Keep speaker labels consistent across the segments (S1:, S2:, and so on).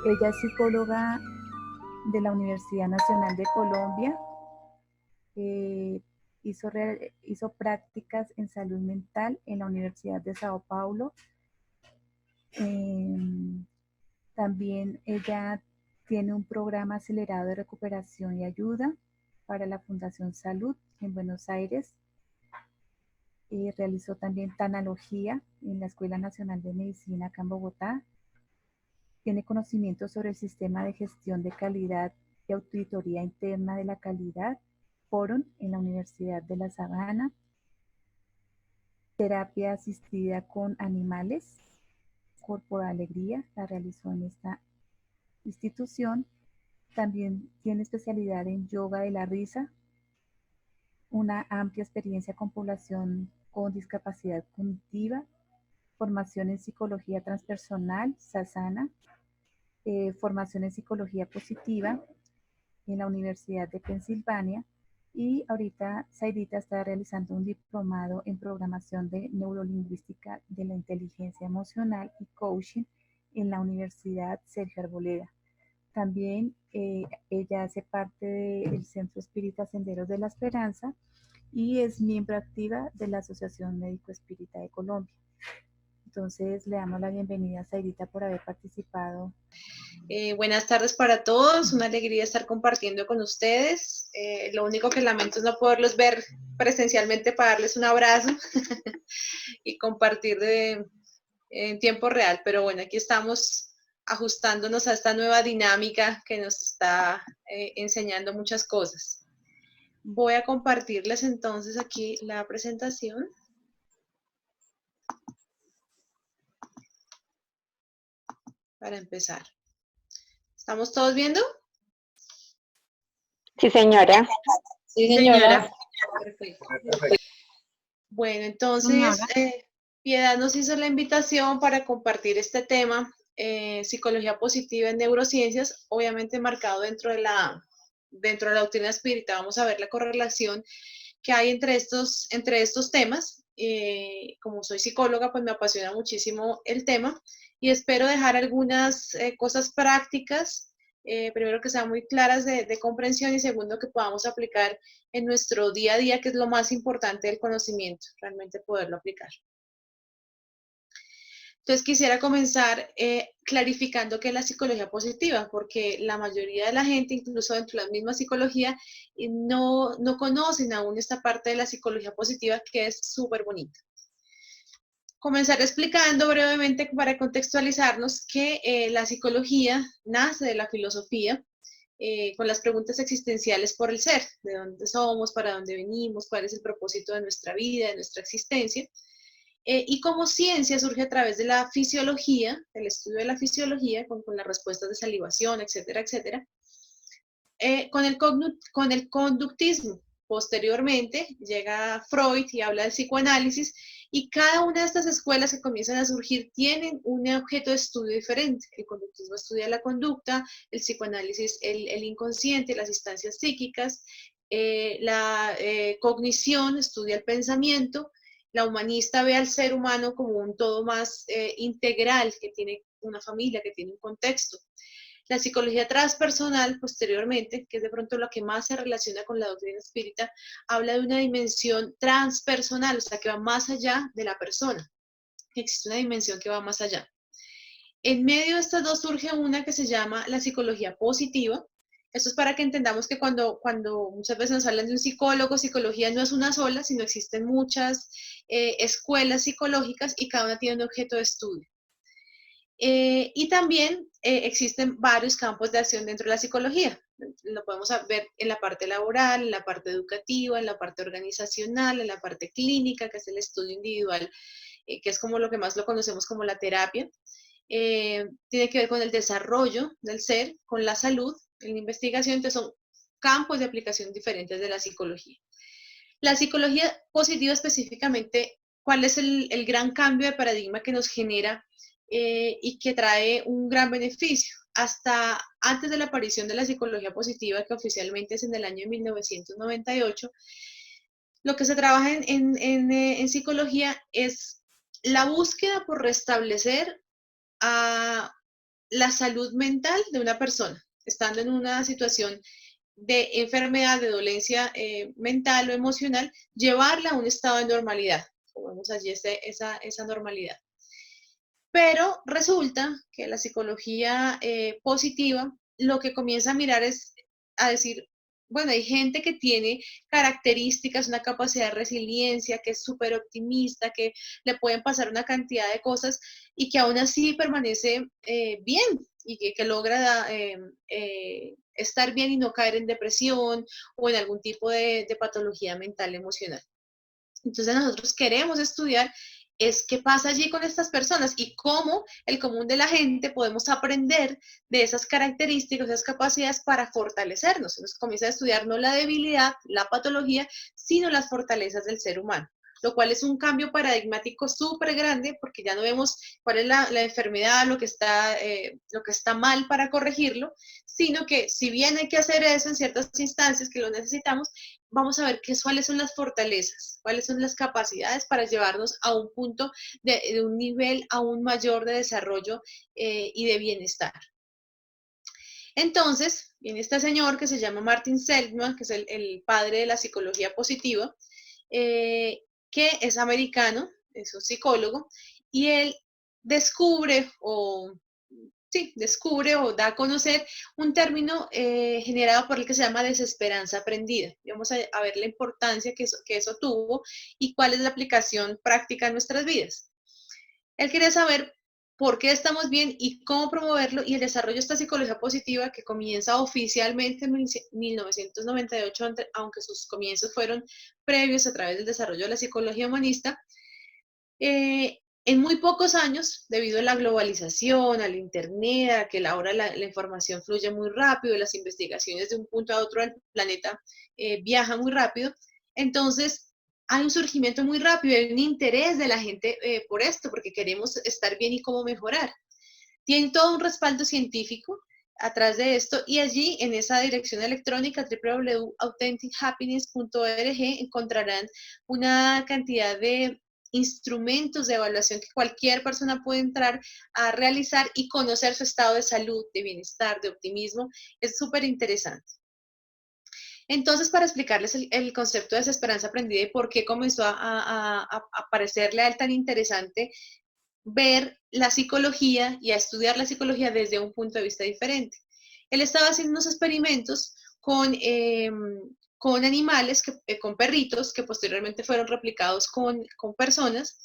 S1: Ella es psicóloga de la Universidad Nacional de Colombia. Hizo prácticas en salud mental en la Universidad de Sao Paulo. También ella tiene un programa acelerado de recuperación y ayuda para la Fundación Salud en Buenos Aires. Realizó también tanología en la Escuela Nacional de Medicina acá en Bogotá. Tiene conocimiento sobre el sistema de gestión de calidad y auditoría interna de la calidad, FORUM, en la Universidad de La Sabana. Terapia asistida con animales, Corporal Alegría, la realizó en esta institución. También tiene especialidad en yoga de la risa, una amplia experiencia con población con discapacidad cognitiva, formación en psicología transpersonal, Sasana, formación en psicología positiva en la Universidad de Pensilvania, y ahorita Zaidita está realizando un diplomado en programación de neurolingüística de la inteligencia emocional y coaching en la Universidad Sergio Arboleda. También ella hace parte del Centro Espírita Senderos de la Esperanza y es miembro activa de la Asociación Médico Espírita de Colombia. Entonces le damos la bienvenida a Zaidita por haber participado.
S2: Buenas tardes para todos, una alegría estar compartiendo con ustedes. Lo único que lamento es no poderlos ver presencialmente para darles un abrazo y compartir en tiempo real, pero bueno, aquí estamos ajustándonos a esta nueva dinámica que nos está enseñando muchas cosas. Voy a compartirles entonces aquí la presentación. Para empezar. ¿Estamos todos viendo?
S3: Sí, señora.
S2: Sí, señora. Perfecto. Bueno, entonces, Piedad nos hizo la invitación para compartir este tema, psicología positiva en neurociencias, obviamente marcado dentro de la doctrina espírita. Vamos a ver la correlación que hay entre estos temas. Como soy psicóloga, pues me apasiona muchísimo el tema y espero dejar algunas cosas prácticas, primero que sean muy claras de comprensión y segundo que podamos aplicar en nuestro día a día, que es lo más importante del conocimiento, realmente poderlo aplicar. Entonces quisiera comenzar clarificando qué es la psicología positiva, porque la mayoría de la gente, incluso dentro de la misma psicología, no conocen aún esta parte de la psicología positiva que es súper bonita. Comenzar explicando brevemente para contextualizarnos que la psicología nace de la filosofía, con las preguntas existenciales por el ser, de dónde somos, para dónde venimos, cuál es el propósito de nuestra vida, de nuestra existencia. Y como ciencia surge a través de la fisiología, el estudio de la fisiología, con las respuestas de salivación, etcétera, etcétera, con el conductismo. Posteriormente llega Freud y habla del psicoanálisis, y cada una de estas escuelas que comienzan a surgir tienen un objeto de estudio diferente. El conductismo estudia la conducta, el psicoanálisis el inconsciente, las instancias psíquicas, la cognición estudia el pensamiento, la humanista ve al ser humano como un todo más integral, que tiene una familia, que tiene un contexto. La psicología transpersonal, posteriormente, que es de pronto lo que más se relaciona con la doctrina espírita, habla de una dimensión transpersonal, o sea, que va más allá de la persona. Existe una dimensión que va más allá. En medio de estas dos surge una que se llama la psicología positiva. Esto es para que entendamos que cuando muchas veces nos hablan de un psicólogo, psicología no es una sola, sino existen muchas escuelas psicológicas y cada una tiene un objeto de estudio. Y también existen varios campos de acción dentro de la psicología. Lo podemos ver en la parte laboral, en la parte educativa, en la parte organizacional, en la parte clínica, que es el estudio individual, que es como lo que más lo conocemos como la terapia. Tiene que ver con el desarrollo del ser, con la salud, en la investigación. Entonces son campos de aplicación diferentes de la psicología. La psicología positiva específicamente, ¿cuál es el gran cambio de paradigma que nos genera y que trae un gran beneficio? Hasta antes de la aparición de la psicología positiva, que oficialmente es en el año 1998, lo que se trabaja en psicología es la búsqueda por restablecer a la salud mental de una persona, estando en una situación de enfermedad, de dolencia mental o emocional, llevarla a un estado de normalidad. Como vemos allí esa normalidad. Pero resulta que la psicología positiva lo que comienza a mirar es a decir, bueno, hay gente que tiene características, una capacidad de resiliencia, que es súper optimista, que le pueden pasar una cantidad de cosas y que aún así permanece bien y que logra estar bien y no caer en depresión o en algún tipo de patología mental emocional. Entonces nosotros queremos estudiar es qué pasa allí con estas personas y cómo el común de la gente podemos aprender de esas características, esas capacidades para fortalecernos. Entonces comienza a estudiar no la debilidad, la patología, sino las fortalezas del ser humano, lo cual es un cambio paradigmático súper grande porque ya no vemos cuál es la enfermedad, lo que está mal para corregirlo, sino que si bien hay que hacer eso en ciertas instancias que lo necesitamos, vamos a ver cuáles son las fortalezas, cuáles son las capacidades para llevarnos a un punto de un nivel aún mayor de desarrollo y de bienestar. Entonces, viene este señor que se llama Martin Seligman, que es el padre de la psicología positiva, que es americano, es un psicólogo, y él descubre o da a conocer un término generado por el que se llama desesperanza aprendida. Y vamos a ver la importancia que eso tuvo y cuál es la aplicación práctica en nuestras vidas. Él quería saber por qué estamos bien y cómo promoverlo y el desarrollo de esta psicología positiva que comienza oficialmente en 1998, aunque sus comienzos fueron previos a través del desarrollo de la psicología humanista. En muy pocos años, debido a la globalización, al Internet, a que ahora la información fluye muy rápido, las investigaciones de un punto a otro del planeta viajan muy rápido, entonces hay un surgimiento muy rápido, hay un interés de la gente por esto, porque queremos estar bien y cómo mejorar. Tiene todo un respaldo científico atrás de esto y allí en esa dirección electrónica www.authentichappiness.org encontrarán una cantidad de instrumentos de evaluación que cualquier persona puede entrar a realizar y conocer su estado de salud, de bienestar, de optimismo. Es súper interesante. Entonces, para explicarles el concepto de desesperanza aprendida y por qué comenzó a parecerle a él tan interesante ver la psicología y a estudiar la psicología desde un punto de vista diferente. Él estaba haciendo unos experimentos con animales, con perritos, que posteriormente fueron replicados con personas,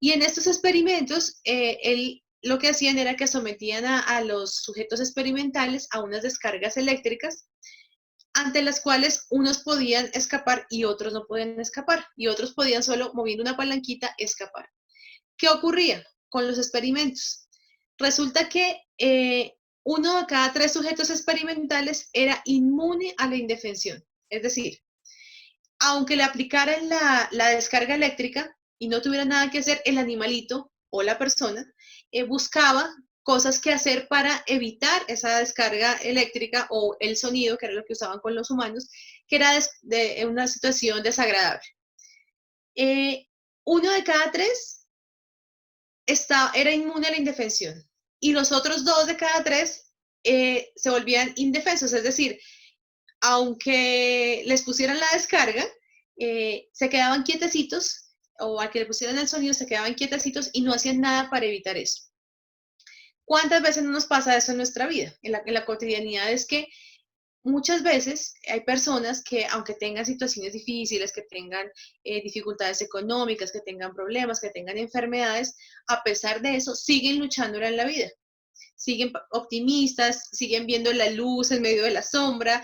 S2: y en estos experimentos, él lo que hacían era que sometían a los sujetos experimentales a unas descargas eléctricas ante las cuales unos podían escapar y otros no podían escapar, y otros podían solo moviendo una palanquita escapar. ¿Qué ocurría con los experimentos? Resulta que uno de cada 3 sujetos experimentales era inmune a la indefensión. Es decir, aunque le aplicaran la descarga eléctrica y no tuviera nada que hacer, el animalito o la persona buscaba cosas que hacer para evitar esa descarga eléctrica o el sonido, que era lo que usaban con los humanos, que era de una situación desagradable. Uno de cada 3 era inmune a la indefensión y los otros 2 de cada 3 se volvían indefensos, es decir, aunque les pusieran la descarga, se quedaban quietecitos o al que le pusieran el sonido se quedaban quietecitos y no hacían nada para evitar eso. ¿Cuántas veces no nos pasa eso en nuestra vida? En la cotidianidad es que muchas veces hay personas que, aunque tengan situaciones difíciles, que tengan dificultades económicas, que tengan problemas, que tengan enfermedades, a pesar de eso, siguen luchando en la vida. Siguen optimistas, siguen viendo la luz en medio de la sombra,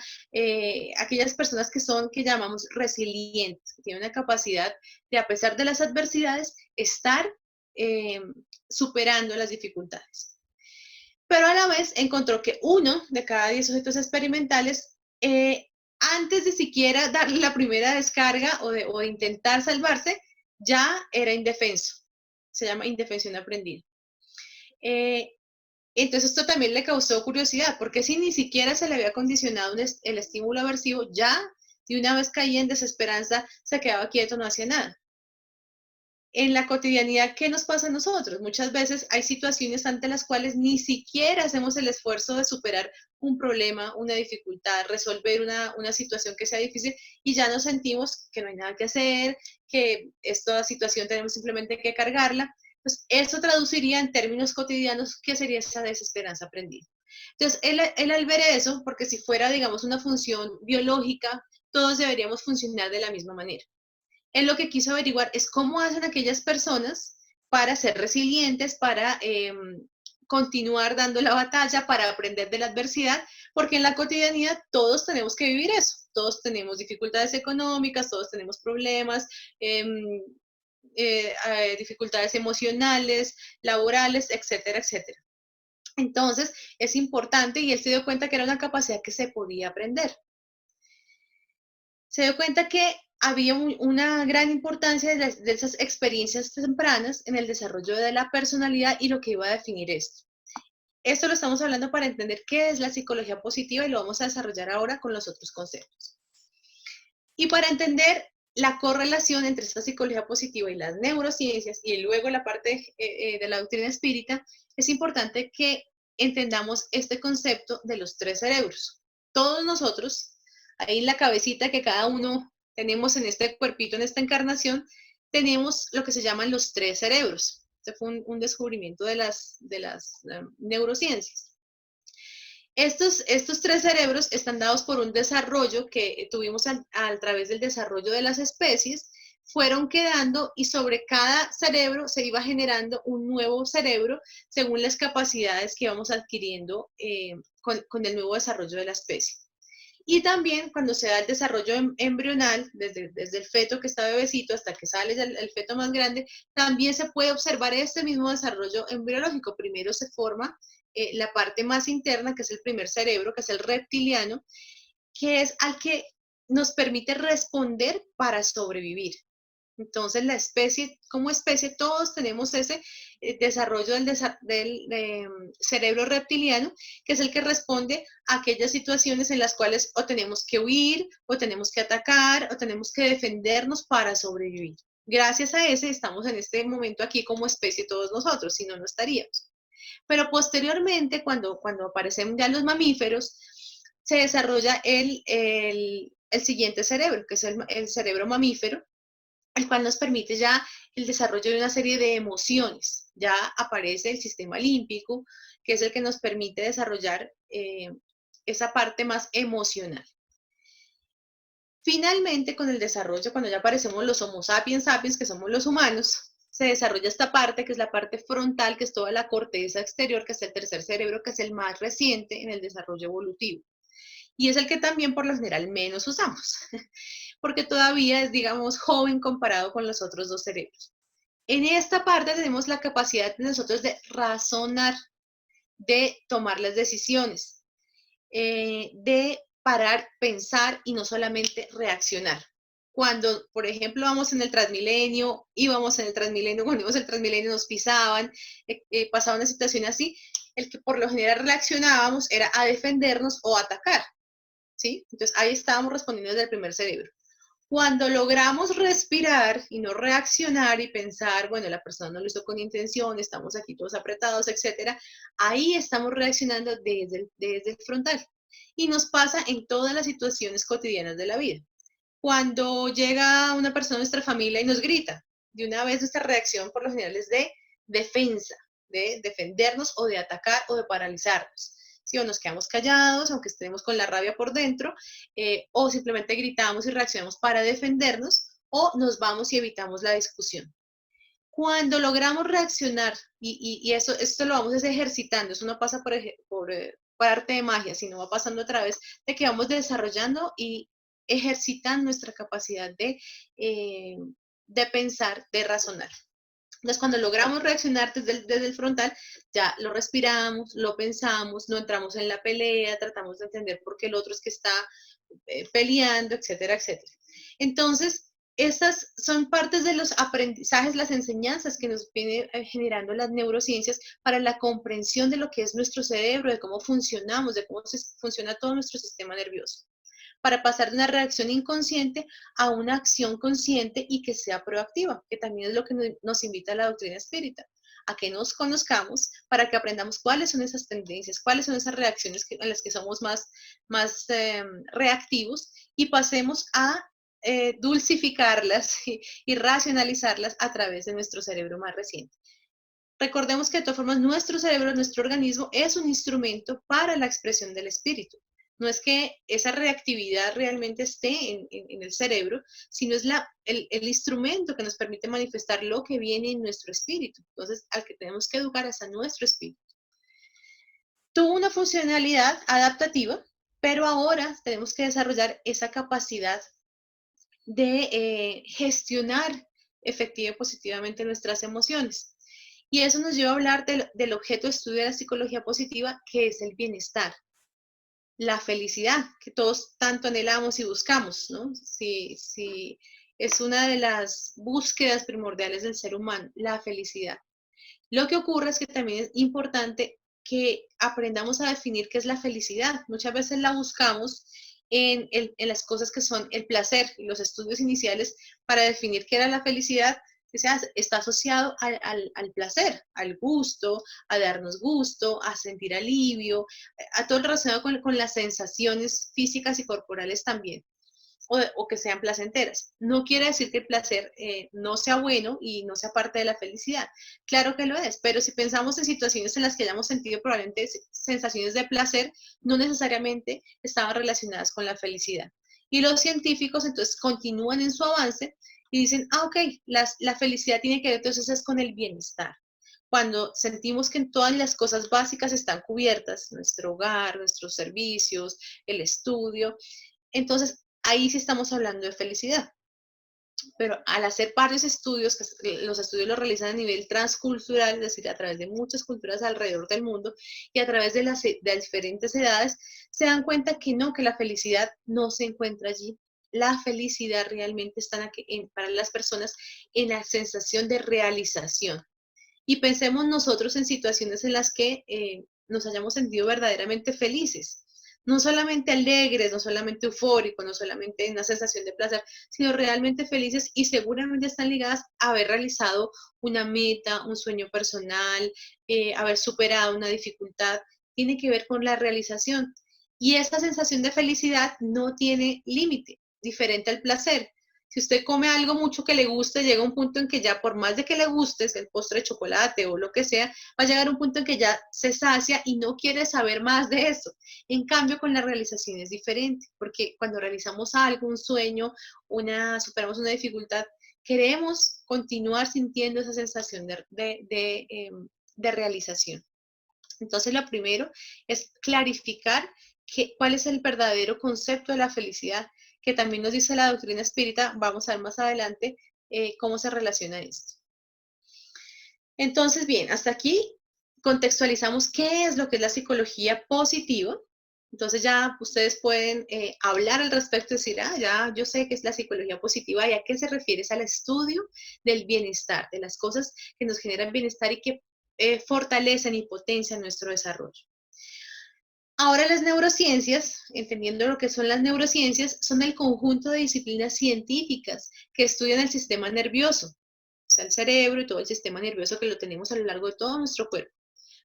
S2: aquellas personas que llamamos resilientes, que tienen una capacidad de, a pesar de las adversidades, estar superando las dificultades. Pero a la vez encontró que uno de cada 10 sujetos experimentales, antes de siquiera darle la primera descarga o de intentar salvarse, ya era indefenso. Se llama indefensión aprendida. Entonces esto también le causó curiosidad, porque si ni siquiera se le había condicionado el estímulo aversivo, ya de una vez caía en desesperanza, se quedaba quieto, no hacía nada. En la cotidianidad, ¿qué nos pasa a nosotros? Muchas veces hay situaciones ante las cuales ni siquiera hacemos el esfuerzo de superar un problema, una dificultad, resolver una situación que sea difícil y ya nos sentimos que no hay nada que hacer, que esta situación tenemos simplemente que cargarla. Pues eso traduciría en términos cotidianos qué sería esa desesperanza aprendida. Entonces, él al ver eso, porque si fuera, digamos, una función biológica, todos deberíamos funcionar de la misma manera. Él lo que quiso averiguar es cómo hacen aquellas personas para ser resilientes, para continuar dando la batalla, para aprender de la adversidad, porque en la cotidianidad todos tenemos que vivir eso. Todos tenemos dificultades económicas, todos tenemos problemas, eh, dificultades emocionales, laborales, etcétera, etcétera. Entonces, es importante y él se dio cuenta que era una capacidad que se podía aprender. Se dio cuenta que había una gran importancia de esas experiencias tempranas en el desarrollo de la personalidad y lo que iba a definir esto. Esto lo estamos hablando para entender qué es la psicología positiva y lo vamos a desarrollar ahora con los otros conceptos. Y para entender la correlación entre esta psicología positiva y las neurociencias y luego la parte de la doctrina espírita, es importante que entendamos este concepto de los tres cerebros. Todos nosotros, ahí en la cabecita que cada uno tenemos en este cuerpito, en esta encarnación, tenemos lo que se llaman los tres cerebros. Este fue un descubrimiento de las neurociencias. Estos tres cerebros están dados por un desarrollo que tuvimos a través del desarrollo de las especies, fueron quedando y sobre cada cerebro se iba generando un nuevo cerebro según las capacidades que íbamos adquiriendo con el nuevo desarrollo de la especie. Y también cuando se da el desarrollo embrional, desde el feto que está bebecito hasta que sale el feto más grande, también se puede observar este mismo desarrollo embriológico. Primero se forma la parte más interna, que es el primer cerebro, que es el reptiliano, que es al que nos permite responder para sobrevivir. Entonces, la especie, como especie, todos tenemos ese desarrollo del cerebro reptiliano, que es el que responde a aquellas situaciones en las cuales o tenemos que huir, o tenemos que atacar, o tenemos que defendernos para sobrevivir. Gracias a ese estamos en este momento aquí como especie todos nosotros, si no, no estaríamos. Pero posteriormente, cuando aparecen ya los mamíferos, se desarrolla el siguiente cerebro, que es el cerebro mamífero, el cual nos permite ya el desarrollo de una serie de emociones. Ya aparece el sistema límbico, que es el que nos permite desarrollar esa parte más emocional. Finalmente, con el desarrollo, cuando ya aparecemos los Homo sapiens sapiens, que somos los humanos, se desarrolla esta parte, que es la parte frontal, que es toda la corteza exterior, que es el tercer cerebro, que es el más reciente en el desarrollo evolutivo. Y es el que también por lo general menos usamos, porque todavía es, digamos, joven comparado con los otros dos cerebros. En esta parte tenemos la capacidad de nosotros de razonar, de tomar las decisiones, de parar, pensar y no solamente reaccionar. Cuando, por ejemplo, vamos en el Transmilenio, cuando íbamos en el Transmilenio nos pisaban, pasaba una situación así, el que por lo general reaccionábamos era a defendernos o atacar, ¿sí? Entonces ahí estábamos respondiendo desde el primer cerebro. Cuando logramos respirar y no reaccionar y pensar, bueno, la persona no lo hizo con intención, estamos aquí todos apretados, etcétera, ahí estamos reaccionando desde el frontal. Y nos pasa en todas las situaciones cotidianas de la vida. Cuando llega una persona de nuestra familia y nos grita, de una vez nuestra reacción por lo general es de defensa, de defendernos o de atacar o de paralizarnos. ¿Sí? O nos quedamos callados, aunque estemos con la rabia por dentro, o simplemente gritamos y reaccionamos para defendernos, o nos vamos y evitamos la discusión. Cuando logramos reaccionar, y esto lo vamos ejercitando, eso no pasa por arte de magia, sino va pasando a través de que vamos desarrollando y ejercitando nuestra capacidad de pensar, de razonar. Entonces, cuando logramos reaccionar desde el frontal, ya lo respiramos, lo pensamos, no entramos en la pelea, tratamos de entender por qué el otro es que está peleando, etcétera, etcétera. Entonces, estas son partes de los aprendizajes, las enseñanzas que nos viene generando las neurociencias para la comprensión de lo que es nuestro cerebro, de cómo funcionamos, de cómo funciona todo nuestro sistema nervioso. para pasar de una reacción inconsciente a una acción consciente y que sea proactiva, que también es lo que nos invita la doctrina espírita, a que nos conozcamos para que aprendamos cuáles son esas tendencias, cuáles son esas reacciones en las que somos más reactivos y pasemos a dulcificarlas y racionalizarlas a través de nuestro cerebro más reciente. Recordemos que de todas formas nuestro cerebro, nuestro organismo es un instrumento para la expresión del espíritu. No es que esa reactividad realmente esté en el cerebro, sino es el instrumento que nos permite manifestar lo que viene en nuestro espíritu. Entonces, al que tenemos que educar es a nuestro espíritu. Tuvo una funcionalidad adaptativa, pero ahora tenemos que desarrollar esa capacidad de gestionar efectiva y positivamente nuestras emociones. Y eso nos lleva a hablar del objeto de estudio de la psicología positiva, que es el bienestar, la felicidad, que todos tanto anhelamos y buscamos, ¿no? Sí, es una de las búsquedas primordiales del ser humano, la felicidad. Lo que ocurre es que también es importante que aprendamos a definir qué es la felicidad. Muchas veces la buscamos en las cosas que son el placer y los estudios iniciales para definir qué era la felicidad, que está asociado al placer, al gusto, a darnos gusto, a sentir alivio, a todo relacionado con las sensaciones físicas y corporales también. O que sean placenteras. No quiere decir que el placer no sea bueno y no sea parte de la felicidad. Claro que lo es, pero si pensamos en situaciones en las que hayamos sentido probablemente sensaciones de placer, no necesariamente estaban relacionadas con la felicidad. Y los científicos entonces continúan en su avance y dicen, ok, la felicidad tiene que ver entonces es con el bienestar. Cuando sentimos que en todas las cosas básicas están cubiertas, nuestro hogar, nuestros servicios, el estudio, entonces ahí sí estamos hablando de felicidad. Pero al hacer varios estudios, que los estudios los realizan a nivel transcultural, es decir, a través de muchas culturas alrededor del mundo y a través de las diferentes edades, se dan cuenta que no, que la felicidad no se encuentra allí. La felicidad realmente está para las personas en la sensación de realización. Y pensemos nosotros en situaciones en las que nos hayamos sentido verdaderamente felices, no solamente alegres, no solamente eufóricos, no solamente en una sensación de placer, sino realmente felices y seguramente están ligadas a haber realizado una meta, un sueño personal, haber superado una dificultad, tiene que ver con la realización. Y esa sensación de felicidad no tiene límite, diferente al placer. Si usted come algo mucho que le guste, llega un punto en que ya por más de que le guste, es el postre de chocolate o lo que sea, va a llegar un punto en que ya se sacia y no quiere saber más de eso. En cambio, con la realización es diferente, porque cuando realizamos algo, un sueño, superamos una dificultad, queremos continuar sintiendo esa sensación de realización. Entonces, lo primero es clarificar cuál es el verdadero concepto de la felicidad, que también nos dice la doctrina espírita, vamos a ver más adelante cómo se relaciona esto. Entonces, bien, hasta aquí contextualizamos qué es lo que es la psicología positiva. Entonces ya ustedes pueden hablar al respecto y decir, ya yo sé qué es la psicología positiva y a qué se refiere, es al estudio del bienestar, de las cosas que nos generan bienestar y que fortalecen y potencian nuestro desarrollo. Ahora las neurociencias, entendiendo lo que son las neurociencias, son el conjunto de disciplinas científicas que estudian el sistema nervioso, o sea, el cerebro y todo el sistema nervioso que lo tenemos a lo largo de todo nuestro cuerpo,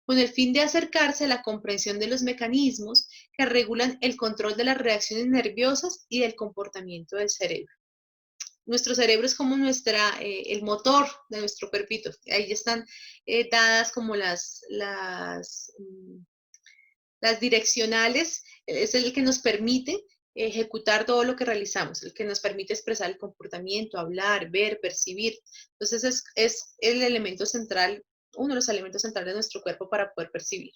S2: con el fin de acercarse a la comprensión de los mecanismos que regulan el control de las reacciones nerviosas y del comportamiento del cerebro. Nuestro cerebro es como el motor de nuestro cuerpito. Ahí están dadas como las direccionales, es el que nos permite ejecutar todo lo que realizamos, el que nos permite expresar el comportamiento, hablar, ver, percibir. Entonces es el elemento central, uno de los elementos centrales de nuestro cuerpo para poder percibir.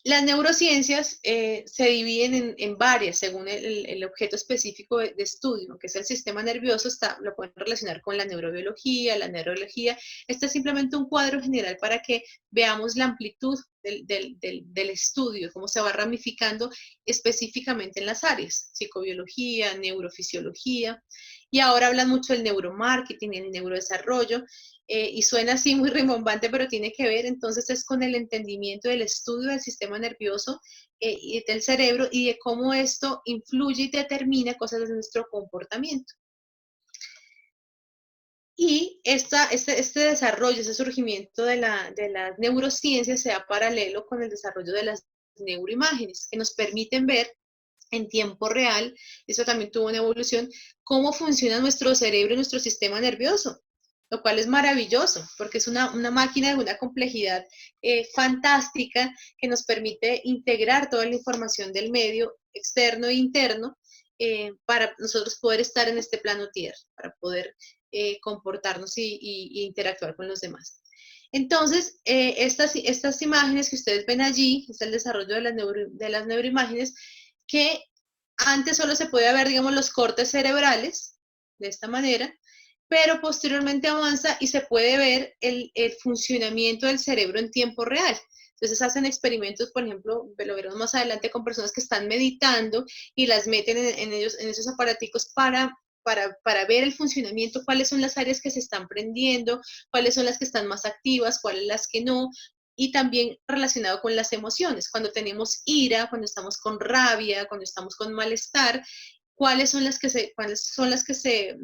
S2: Las neurociencias se dividen en varias según el objeto específico de estudio, que es el sistema nervioso, lo pueden relacionar con la neurobiología, la neurología. Este es simplemente un cuadro general para que veamos la amplitud del estudio, cómo se va ramificando específicamente en las áreas, psicobiología, neurofisiología, y ahora hablan mucho del neuromarketing, el neurodesarrollo, y suena así muy rimbombante, pero tiene que ver entonces es con el entendimiento del estudio del sistema nervioso y del cerebro y de cómo esto influye y determina cosas de nuestro comportamiento. Y este desarrollo, ese surgimiento de las neurociencias se da paralelo con el desarrollo de las neuroimágenes, que nos permiten ver en tiempo real, eso también tuvo una evolución, cómo funciona nuestro cerebro y nuestro sistema nervioso, lo cual es maravilloso, porque es una máquina de una complejidad fantástica que nos permite integrar toda la información del medio externo e interno para nosotros poder estar en este plano tierra, para poder comportarnos y interactuar con los demás. Entonces, estas imágenes que ustedes ven allí, es el desarrollo de las neuroimágenes, que antes solo se podía ver, digamos, los cortes cerebrales, de esta manera, pero posteriormente avanza y se puede ver el funcionamiento del cerebro en tiempo real. Entonces hacen experimentos, por ejemplo, lo veremos más adelante, con personas que están meditando y las meten en esos aparaticos para ver el funcionamiento, cuáles son las áreas que se están prendiendo, cuáles son las que están más activas, cuáles las que no, y también relacionado con las emociones, cuando tenemos ira, cuando estamos con rabia, cuando estamos con malestar, cuáles son las que se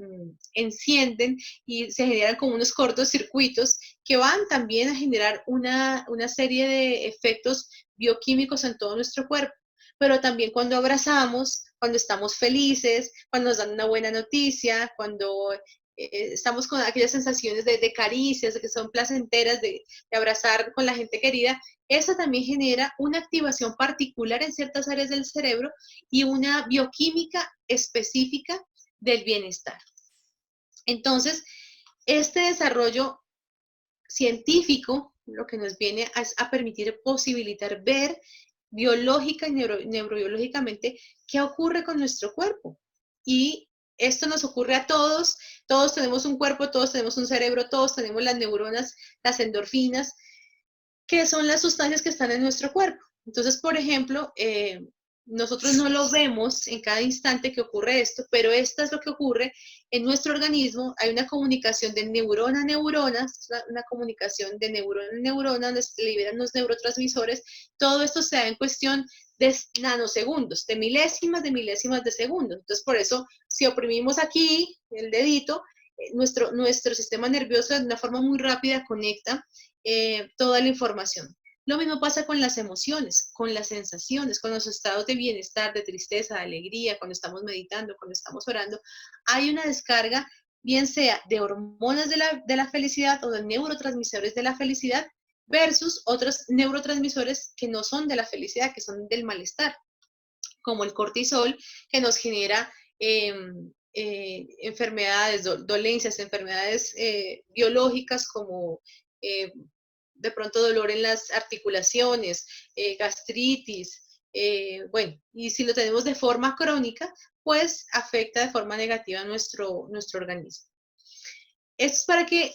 S2: encienden y se generan como unos cortos circuitos que van también a generar una serie de efectos bioquímicos en todo nuestro cuerpo. Pero también cuando abrazamos, cuando estamos felices, cuando nos dan una buena noticia, cuando estamos con aquellas sensaciones de caricias, que son placenteras, de abrazar con la gente querida, eso también genera una activación particular en ciertas áreas del cerebro y una bioquímica específica del bienestar. Entonces, este desarrollo científico lo que nos viene a permitir posibilitar ver biológica y neurobiológicamente qué ocurre con nuestro cuerpo. Y esto nos ocurre a todos, todos tenemos un cuerpo, todos tenemos un cerebro, todos tenemos las neuronas, las endorfinas, que son las sustancias que están en nuestro cuerpo. Entonces, por ejemplo, nosotros no lo vemos en cada instante que ocurre esto, pero esto es lo que ocurre en nuestro organismo. Hay una comunicación de neurona a neurona, una comunicación de neurona a neurona, donde se liberan los neurotransmisores. Todo esto se da en cuestión de nanosegundos, de milésimas de segundos. Entonces, por eso, si oprimimos aquí el dedito, nuestro sistema nervioso de una forma muy rápida conecta toda la información. Lo mismo pasa con las emociones, con las sensaciones, con los estados de bienestar, de tristeza, de alegría, cuando estamos meditando, cuando estamos orando. Hay una descarga, bien sea de hormonas de la felicidad o de neurotransmisores de la felicidad versus otros neurotransmisores que no son de la felicidad, que son del malestar, como el cortisol, que nos genera enfermedades, dolencias, enfermedades biológicas como de pronto dolor en las articulaciones, gastritis, bueno, y si lo tenemos de forma crónica, pues afecta de forma negativa a nuestro organismo. Esto es para que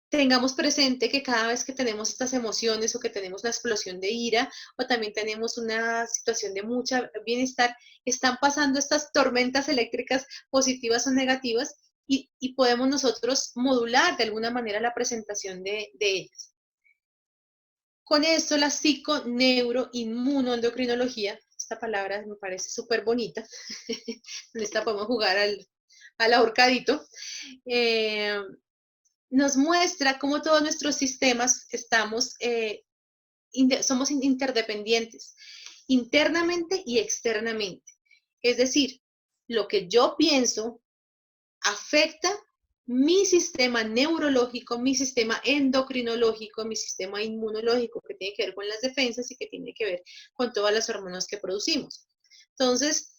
S2: tengamos presente que cada vez que tenemos estas emociones o que tenemos una explosión de ira o también tenemos una situación de mucha bienestar, están pasando estas tormentas eléctricas positivas o negativas y podemos nosotros modular de alguna manera la presentación de ellas. Con esto, la psiconeuroinmunoendocrinología, esta palabra me parece súper bonita, con esta podemos jugar al ahorcadito, nos muestra cómo todos nuestros sistemas somos interdependientes, internamente y externamente. Es decir, lo que yo pienso afecta mi sistema neurológico, mi sistema endocrinológico, mi sistema inmunológico, que tiene que ver con las defensas y que tiene que ver con todas las hormonas que producimos. Entonces,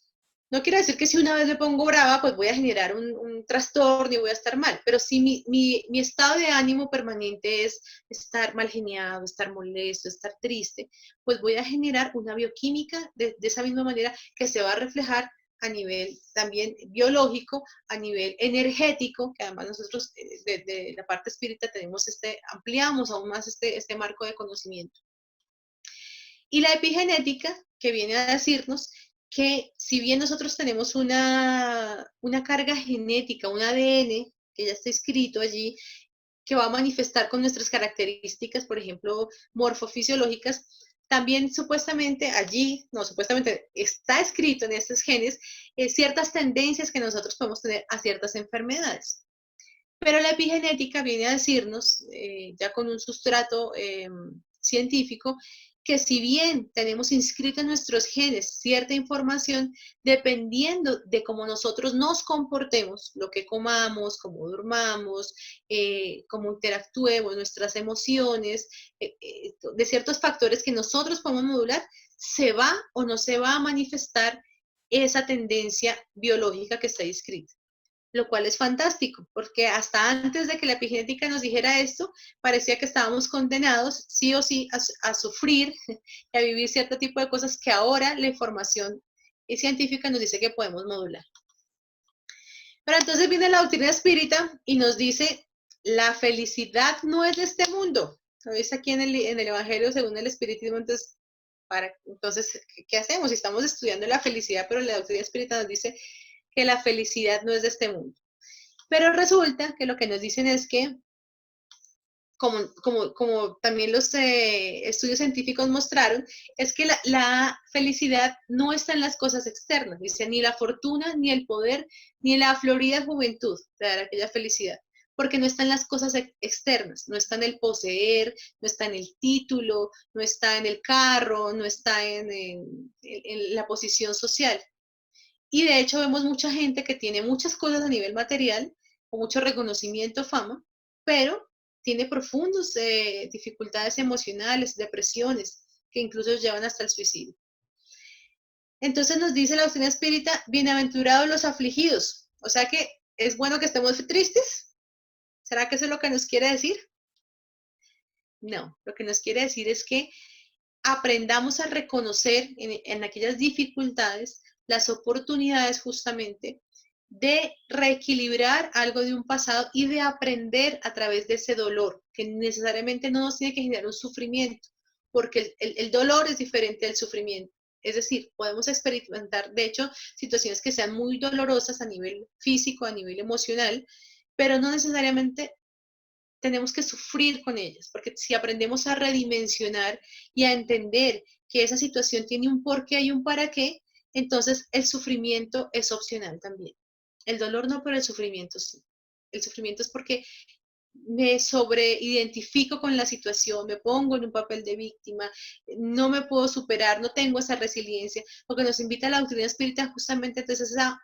S2: no quiere decir que si una vez me pongo brava, pues voy a generar un trastorno y voy a estar mal, pero si mi estado de ánimo permanente es estar mal geniado, estar molesto, estar triste, pues voy a generar una bioquímica de esa misma manera que se va a reflejar a nivel también biológico, a nivel energético, que además nosotros de la parte espírita ampliamos aún más este marco de conocimiento. Y la epigenética, que viene a decirnos que si bien nosotros tenemos una carga genética, un ADN, que ya está escrito allí, que va a manifestar con nuestras características, por ejemplo, morfofisiológicas, también supuestamente allí, no, supuestamente está escrito en estos genes ciertas tendencias que nosotros podemos tener a ciertas enfermedades. Pero la epigenética viene a decirnos, ya con un sustrato científico, que si bien tenemos inscrito en nuestros genes cierta información, dependiendo de cómo nosotros nos comportemos, lo que comamos, cómo durmamos, cómo interactuemos, nuestras emociones, de ciertos factores que nosotros podemos modular, se va o no se va a manifestar esa tendencia biológica que está inscrita, lo cual es fantástico, porque hasta antes de que la epigenética nos dijera esto, parecía que estábamos condenados sí o sí a sufrir y a vivir cierto tipo de cosas que ahora la información científica nos dice que podemos modular. Pero entonces viene la doctrina espírita y nos dice, la felicidad no es de este mundo. Lo dice aquí en el Evangelio según el Espiritismo, entonces, ¿qué hacemos? Si estamos estudiando la felicidad, pero la doctrina espírita nos dice que la felicidad no es de este mundo. Pero resulta que lo que nos dicen es que, como también los estudios científicos mostraron, es que la felicidad no está en las cosas externas, dice, ni la fortuna, ni el poder, ni la florida juventud te dará aquella felicidad, porque no están las cosas externas, no está en el poseer, no está en el título, no está en el carro, no está en la posición social. Y de hecho vemos mucha gente que tiene muchas cosas a nivel material, con mucho reconocimiento, fama, pero tiene profundas dificultades emocionales, depresiones, que incluso llevan hasta el suicidio. Entonces nos dice la doctrina espírita, bienaventurados los afligidos. O sea que es bueno que estemos tristes. ¿Será que eso es lo que nos quiere decir? No, lo que nos quiere decir es que aprendamos a reconocer en aquellas dificultades las oportunidades justamente de reequilibrar algo de un pasado y de aprender a través de ese dolor, que necesariamente no nos tiene que generar un sufrimiento, porque el dolor es diferente al sufrimiento. Es decir, podemos experimentar, de hecho, situaciones que sean muy dolorosas a nivel físico, a nivel emocional, pero no necesariamente tenemos que sufrir con ellas, porque si aprendemos a redimensionar y a entender que esa situación tiene un porqué y un para qué, entonces el sufrimiento es opcional también. El dolor no, pero el sufrimiento sí. El sufrimiento es porque me sobreidentifico con la situación, me pongo en un papel de víctima, no me puedo superar, no tengo esa resiliencia, porque nos invita a la doctrina espírita justamente entonces a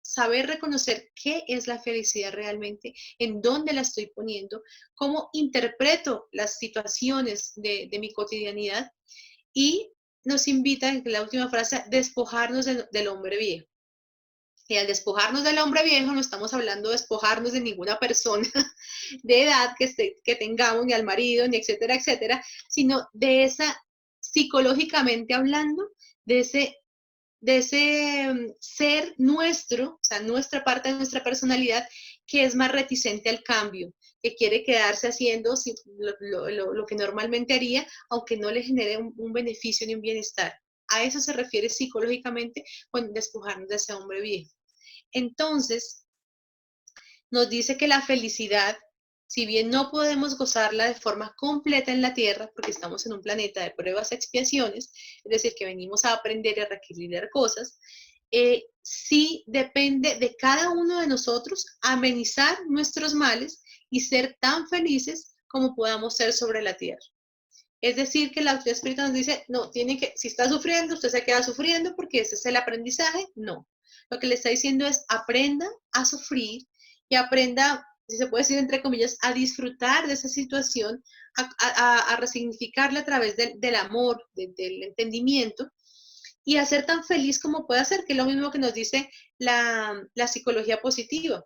S2: saber reconocer qué es la felicidad realmente, en dónde la estoy poniendo, cómo interpreto las situaciones de mi cotidianidad, y nos invita, en la última frase, a despojarnos del hombre viejo. Y al despojarnos del hombre viejo no estamos hablando de despojarnos de ninguna persona de edad que tengamos, ni al marido, ni etcétera, etcétera, sino de esa, psicológicamente hablando, de ese ser nuestro, o sea, nuestra parte de nuestra personalidad, que es más reticente al cambio, que quiere quedarse haciendo lo que normalmente haría, aunque no le genere un beneficio ni un bienestar. A eso se refiere psicológicamente con despojarnos de ese hombre viejo. Entonces, nos dice que la felicidad, si bien no podemos gozarla de forma completa en la Tierra, porque estamos en un planeta de pruebas y expiaciones, es decir, que venimos a aprender y a reequilibrar cosas, sí depende de cada uno de nosotros amenizar nuestros males y ser tan felices como podamos ser sobre la Tierra. Es decir, que la autoridad espiritual nos dice, no, si está sufriendo, usted se queda sufriendo porque ese es el aprendizaje. No. Lo que le está diciendo es, aprenda a sufrir y aprenda, si se puede decir entre comillas, a disfrutar de esa situación, a resignificarla a través del amor, del entendimiento, y a ser tan feliz como pueda ser, que es lo mismo que nos dice la psicología positiva.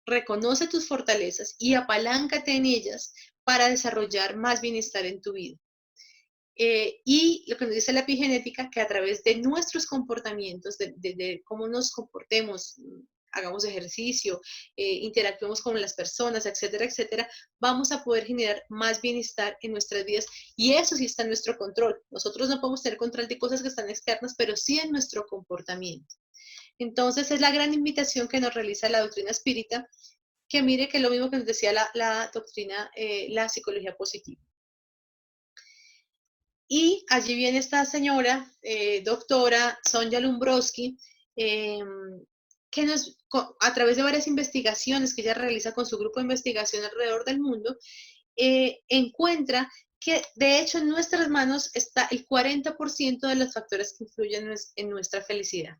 S2: Reconoce tus fortalezas y apaláncate en ellas para desarrollar más bienestar en tu vida. Y lo que nos dice la epigenética, que a través de nuestros comportamientos, de cómo nos comportemos hagamos ejercicio, interactuemos con las personas, etcétera, etcétera, vamos a poder generar más bienestar en nuestras vidas y eso sí está en nuestro control. Nosotros no podemos tener control de cosas que están externas, pero sí en nuestro comportamiento. Entonces es la gran invitación que nos realiza la doctrina espírita, que mire que es lo mismo que nos decía la doctrina, la psicología positiva. Y allí viene esta señora, doctora Sonja Lumbrowski, que nos, a través de varias investigaciones que ella realiza con su grupo de investigación alrededor del mundo, encuentra que de hecho en nuestras manos está el 40% de los factores que influyen en nuestra felicidad.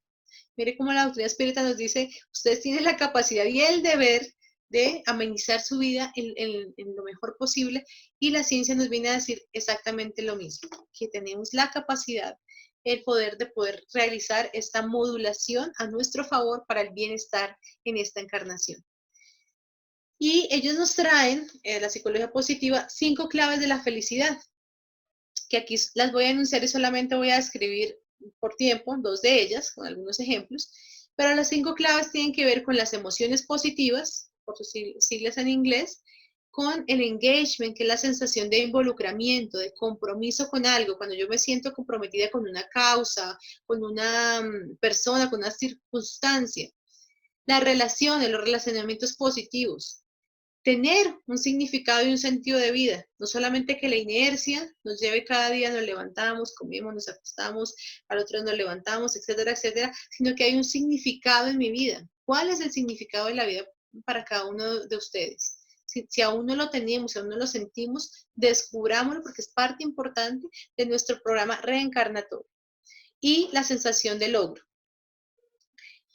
S2: Mire cómo la doctrina espírita nos dice, ustedes tienen la capacidad y el deber de amenizar su vida en lo mejor posible, y la ciencia nos viene a decir exactamente lo mismo, que tenemos la capacidad, el poder de poder realizar esta modulación a nuestro favor para el bienestar en esta encarnación. Y ellos nos traen, la psicología positiva, 5 claves de la felicidad, que aquí las voy a enunciar y solamente voy a describir por tiempo 2 de ellas, con algunos ejemplos, pero las 5 claves tienen que ver con las emociones positivas, por sus siglas en inglés, con el engagement, que es la sensación de involucramiento, de compromiso con algo, cuando yo me siento comprometida con una causa, con una persona, con una circunstancia. Las relaciones, los relacionamientos positivos, tener un significado y un sentido de vida, no solamente que la inercia nos lleve cada día, nos levantamos, comemos, nos acostamos, al otro nos levantamos, etcétera, etcétera, sino que hay un significado en mi vida. ¿Cuál es el significado de la vida para cada uno de ustedes? Si aún no lo tenemos, si aún no lo sentimos, descubrámoslo porque es parte importante de nuestro programa reencarnatorio. Y la sensación de logro,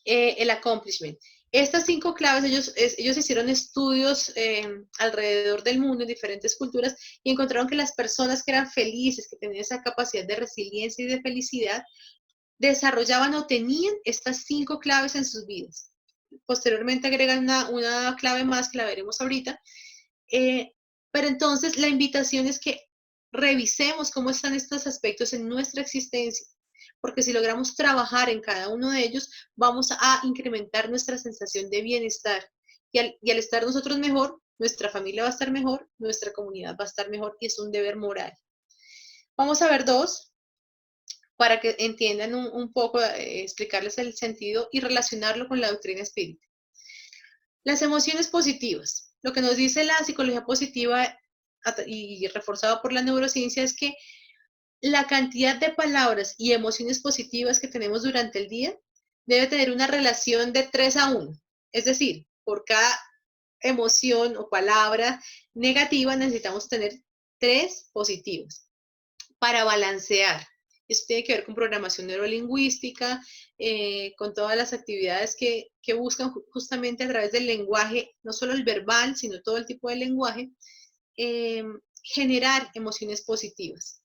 S2: el accomplishment. Estas 5 claves, ellos hicieron estudios alrededor del mundo, en diferentes culturas, y encontraron que las personas que eran felices, que tenían esa capacidad de resiliencia y de felicidad, desarrollaban o tenían estas 5 claves en sus vidas. Posteriormente agregan una clave más, que la veremos ahorita. Pero entonces la invitación es que revisemos cómo están estos aspectos en nuestra existencia, porque si logramos trabajar en cada uno de ellos, vamos a incrementar nuestra sensación de bienestar. Y al estar nosotros mejor, nuestra familia va a estar mejor, nuestra comunidad va a estar mejor, y es un deber moral. Vamos a ver 2, para que entiendan un poco, explicarles el sentido y relacionarlo con la doctrina espírita. Las emociones positivas. Lo que nos dice la psicología positiva y reforzado por la neurociencia es que la cantidad de palabras y emociones positivas que tenemos durante el día debe tener una relación de 3:1. Es decir, por cada emoción o palabra negativa necesitamos tener 3 positivas para balancear. Esto tiene que ver con programación neurolingüística, con todas las actividades que buscan justamente a través del lenguaje, no solo el verbal, sino todo el tipo de lenguaje, generar emociones positivas.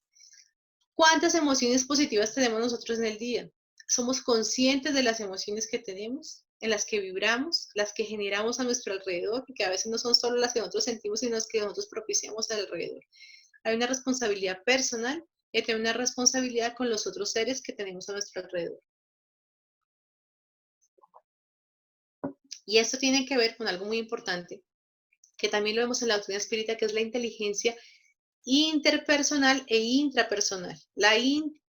S2: ¿Cuántas emociones positivas tenemos nosotros en el día? ¿Somos conscientes de las emociones que tenemos, en las que vibramos, las que generamos a nuestro alrededor? Porque a veces no son solo las que nosotros sentimos, sino las que nosotros propiciamos alrededor. Hay una responsabilidad personal y tener una responsabilidad con los otros seres que tenemos a nuestro alrededor. Y esto tiene que ver con algo muy importante, que también lo vemos en la doctrina espírita, que es la inteligencia interpersonal e intrapersonal. La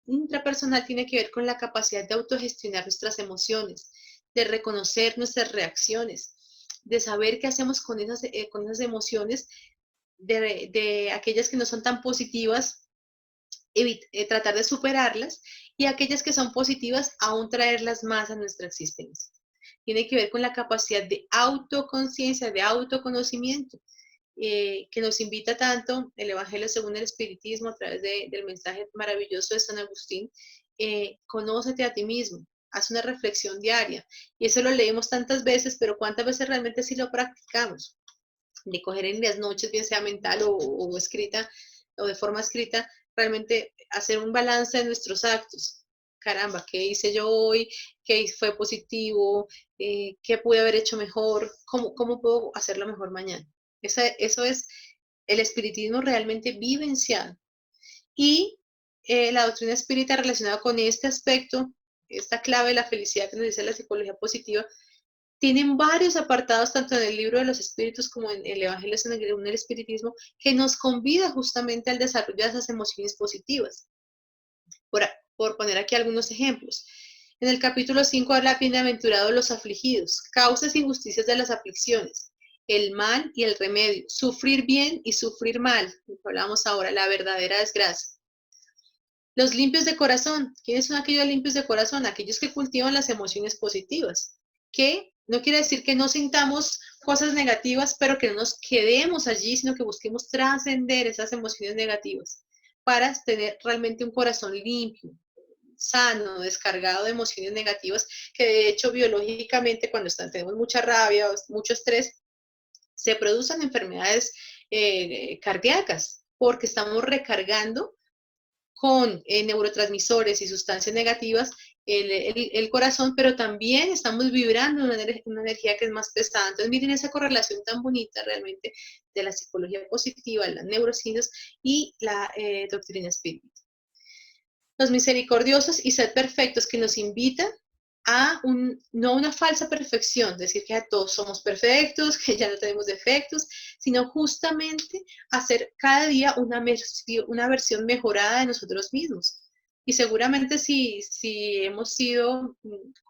S2: intrapersonal tiene que ver con la capacidad de autogestionar nuestras emociones, de reconocer nuestras reacciones, de saber qué hacemos con esas emociones, de aquellas que no son tan positivas, tratar de superarlas, y aquellas que son positivas, aún traerlas más a nuestra existencia. Tiene que ver con la capacidad de autoconciencia, de autoconocimiento, que nos invita tanto el Evangelio según el Espiritismo a través del mensaje maravilloso de San Agustín. Conócete a ti mismo, haz una reflexión diaria. Y eso lo leemos tantas veces, pero ¿cuántas veces realmente sí lo practicamos? De coger en las noches, bien sea mental o escrita, o de forma escrita, realmente hacer un balance de nuestros actos. Caramba, ¿qué hice yo hoy? ¿Qué fue positivo? ¿Qué pude haber hecho mejor? ¿Cómo puedo hacerlo mejor mañana? Eso es el espiritismo realmente vivenciado. Y la doctrina espírita relacionada con este aspecto, esta clave de la felicidad que nos dice la psicología positiva, tienen varios apartados, tanto en el libro de los espíritus como en el Evangelio según el Espiritismo, que nos convida justamente al desarrollo de esas emociones positivas. Por poner aquí algunos ejemplos. En el capítulo 5 habla bienaventurados los afligidos, causas y injusticias de las aflicciones, el mal y el remedio, sufrir bien y sufrir mal, lo que hablamos ahora, la verdadera desgracia. Los limpios de corazón, ¿quiénes son aquellos limpios de corazón? Aquellos que cultivan las emociones positivas, que no quiere decir que no sintamos cosas negativas, pero que no nos quedemos allí, sino que busquemos trascender esas emociones negativas para tener realmente un corazón limpio, sano, descargado de emociones negativas, que de hecho biológicamente cuando tenemos mucha rabia o mucho estrés, se producen enfermedades cardíacas, porque estamos recargando con neurotransmisores y sustancias negativas el corazón, pero también estamos vibrando una energía que es más pesada. Entonces miren esa correlación tan bonita realmente de la psicología positiva, las neurociencias y la doctrina espírita. Los misericordiosos y sed perfectos, que nos invitan a no una falsa perfección, decir que ya todos somos perfectos, que ya no tenemos defectos, sino justamente hacer cada día una versión mejorada de nosotros mismos. Y seguramente si hemos sido